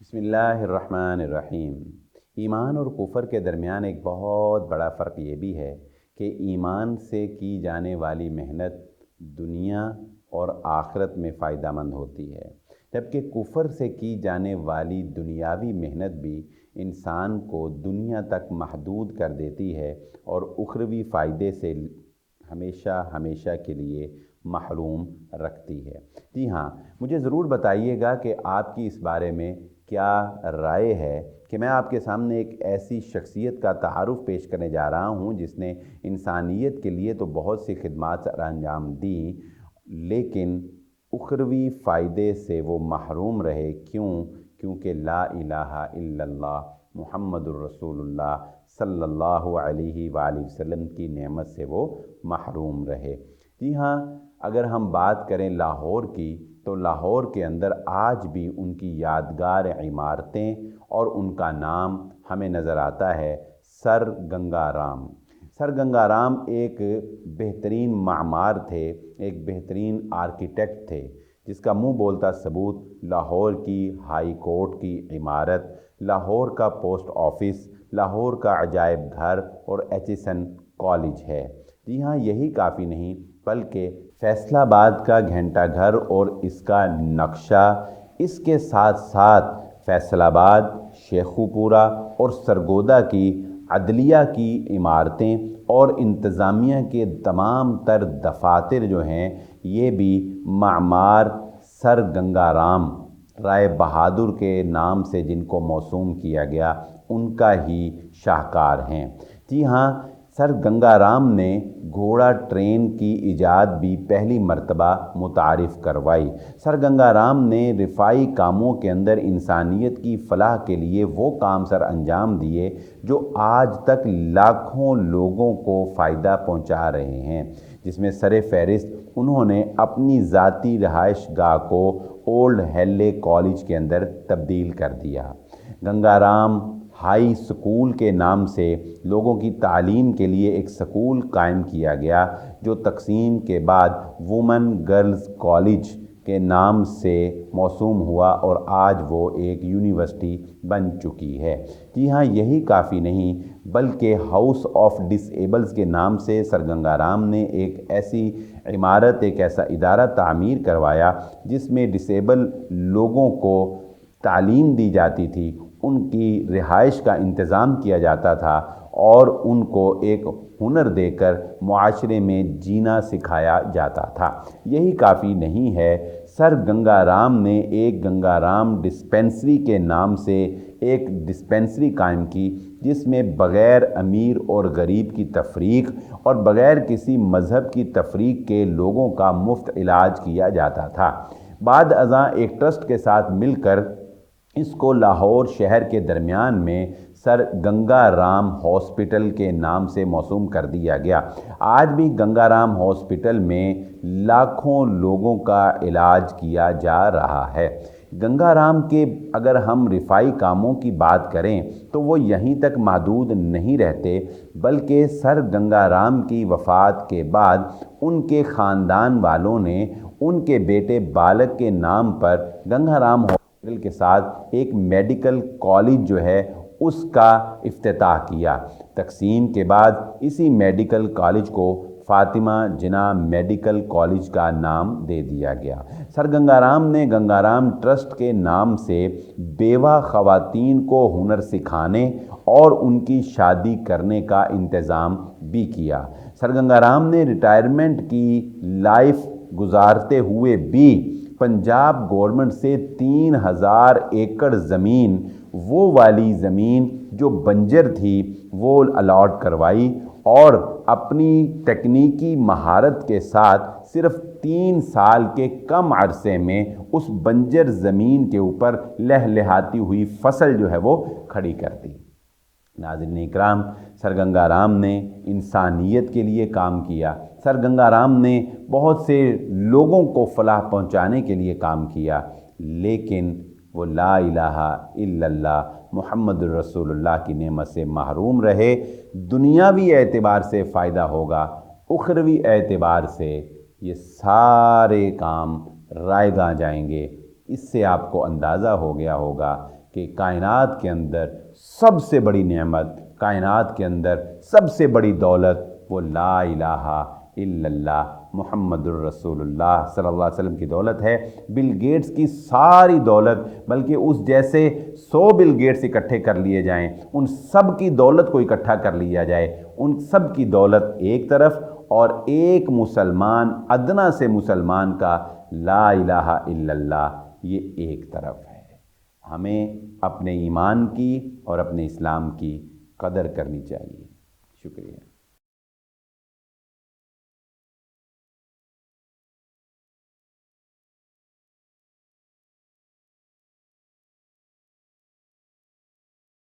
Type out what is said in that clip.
بسم اللہ الرحمن الرحیم۔ ایمان اور کفر کے درمیان ایک بہت بڑا فرق یہ بھی ہے کہ ایمان سے کی جانے والی محنت دنیا اور آخرت میں فائدہ مند ہوتی ہے، جبکہ کفر سے کی جانے والی دنیاوی محنت بھی انسان کو دنیا تک محدود کر دیتی ہے اور اخروی فائدے سے ہمیشہ ہمیشہ کے لیے محروم رکھتی ہے۔ جی ہاں، مجھے ضرور بتائیے گا کہ آپ کی اس بارے میں کیا رائے ہے کہ میں آپ کے سامنے ایک ایسی شخصیت کا تعارف پیش کرنے جا رہا ہوں جس نے انسانیت کے لیے تو بہت سی خدمات سر انجام دی، لیکن اخروی فائدے سے وہ محروم رہے۔ کیونکہ لا الہ الا اللہ محمد الرسول اللہ صلی اللہ علیہ وآلہ وسلم کی نعمت سے وہ محروم رہے۔ جی ہاں، اگر ہم بات کریں لاہور کی تو لاہور کے اندر آج بھی ان کی یادگار عمارتیں اور ان کا نام ہمیں نظر آتا ہے، سر گنگا رام۔ سر گنگا رام ایک بہترین معمار تھے، ایک بہترین آرکیٹیکٹ تھے، جس کا منہ بولتا ثبوت لاہور کی ہائی کورٹ کی عمارت، لاہور کا پوسٹ آفس، لاہور کا عجائب گھر اور ایچیسن کالج ہے۔ جی ہاں، یہی کافی نہیں بلکہ فیصل آباد کا گھنٹہ گھر اور اس کا نقشہ، اس کے ساتھ ساتھ فیصل آباد، شیخو پورہ اور سرگودا کی عدلیہ کی عمارتیں اور انتظامیہ کے تمام تر دفاتر جو ہیں، یہ بھی معمار سر گنگا رام رائے بہادر کے نام سے جن کو موسوم کیا گیا، ان کا ہی شاہکار ہیں۔ جی ہاں، سر گنگا رام نے گھوڑا ٹرین کی ایجاد بھی پہلی مرتبہ متعارف کروائی۔ سر گنگا رام نے رفاعی کاموں کے اندر انسانیت کی فلاح کے لیے وہ کام سر انجام دیے جو آج تک لاکھوں لوگوں کو فائدہ پہنچا رہے ہیں، جس میں سر فہرست انہوں نے اپنی ذاتی رہائش گاہ کو اولڈ ہیلے کالج کے اندر تبدیل کر دیا۔ گنگا رام ہائی سکول کے نام سے لوگوں کی تعلیم کے لیے ایک سکول قائم کیا گیا، جو تقسیم کے بعد وومن گرلز کالج کے نام سے موسوم ہوا اور آج وہ ایک یونیورسٹی بن چکی ہے۔ جی ہاں، یہی کافی نہیں بلکہ ہاؤس آف ڈس ایبلز کے نام سے سر گنگا رام نے ایک ایسی عمارت، ایک ایسا ادارہ تعمیر کروایا جس میں ڈسیبل لوگوں کو تعلیم دی جاتی تھی، ان کی رہائش کا انتظام کیا جاتا تھا اور ان کو ایک ہنر دے کر معاشرے میں جینا سکھایا جاتا تھا۔ یہی کافی نہیں ہے، سر گنگا رام نے ایک گنگا رام ڈسپنسری کے نام سے ایک ڈسپنسری قائم کی، جس میں بغیر امیر اور غریب کی تفریق اور بغیر کسی مذہب کی تفریق کے لوگوں کا مفت علاج کیا جاتا تھا۔ بعد ازاں ایک ٹرسٹ کے ساتھ مل کر اس کو لاہور شہر کے درمیان میں سر گنگا رام ہاسپٹل کے نام سے موسوم کر دیا گیا۔ آج بھی گنگا رام ہاسپٹل میں لاکھوں لوگوں کا علاج کیا جا رہا ہے۔ گنگا رام کے اگر ہم رفاعی کاموں کی بات کریں تو وہ یہیں تک محدود نہیں رہتے، بلکہ سر گنگا رام کی وفات کے بعد ان کے خاندان والوں نے ان کے بیٹے بالک کے نام پر گنگا رام ہاسپٹل کے ساتھ ایک میڈیکل کالج جو ہے اس کا افتتاح کیا۔ تقسیم کے بعد اسی میڈیکل کالج کو فاطمہ جناح میڈیکل کالج کا نام دے دیا گیا۔ سر گنگا رام نے گنگا رام ٹرسٹ کے نام سے بیوہ خواتین کو ہنر سکھانے اور ان کی شادی کرنے کا انتظام بھی کیا۔ سر گنگا رام نے ریٹائرمنٹ کی لائف گزارتے ہوئے بھی پنجاب گورنمنٹ سے 3000 ایکڑ زمین، وہ والی زمین جو بنجر تھی، وہ الاٹ کروائی اور اپنی تکنیکی مہارت کے ساتھ صرف 3 سال کے کم عرصے میں اس بنجر زمین کے اوپر لہلہاتی ہوئی فصل جو ہے وہ کھڑی کر دی۔ ناظرین اکرام، سر گنگا رام نے انسانیت کے لیے کام کیا، سر گنگا رام نے بہت سے لوگوں کو فلاح پہنچانے کے لیے کام کیا، لیکن وہ لا الہ الا اللہ محمد الرسول اللہ کی نعمت سے محروم رہے۔ دنیاوی اعتبار سے فائدہ ہوگا، اخروی اعتبار سے یہ سارے کام رائے گاہ جائیں گے۔ اس سے آپ کو اندازہ ہو گیا ہوگا کہ کائنات کے اندر سب سے بڑی نعمت، کائنات کے اندر سب سے بڑی دولت وہ لا الہ الا اللہ محمد الرسول اللہ صلی اللہ علیہ وسلم کی دولت ہے۔ بل گیٹس کی ساری دولت، بلکہ اس جیسے 100 بل گیٹس اکٹھے کر لیے جائیں، ان سب کی دولت کو اکٹھا کر لیا جائے، ان سب کی دولت ایک طرف، اور ایک مسلمان، ادنا سے مسلمان کا لا الہ الا اللہ یہ ایک طرف ہے۔ ہمیں اپنے ایمان کی اور اپنے اسلام کی قدر کرنی چاہیے۔ شکریہ۔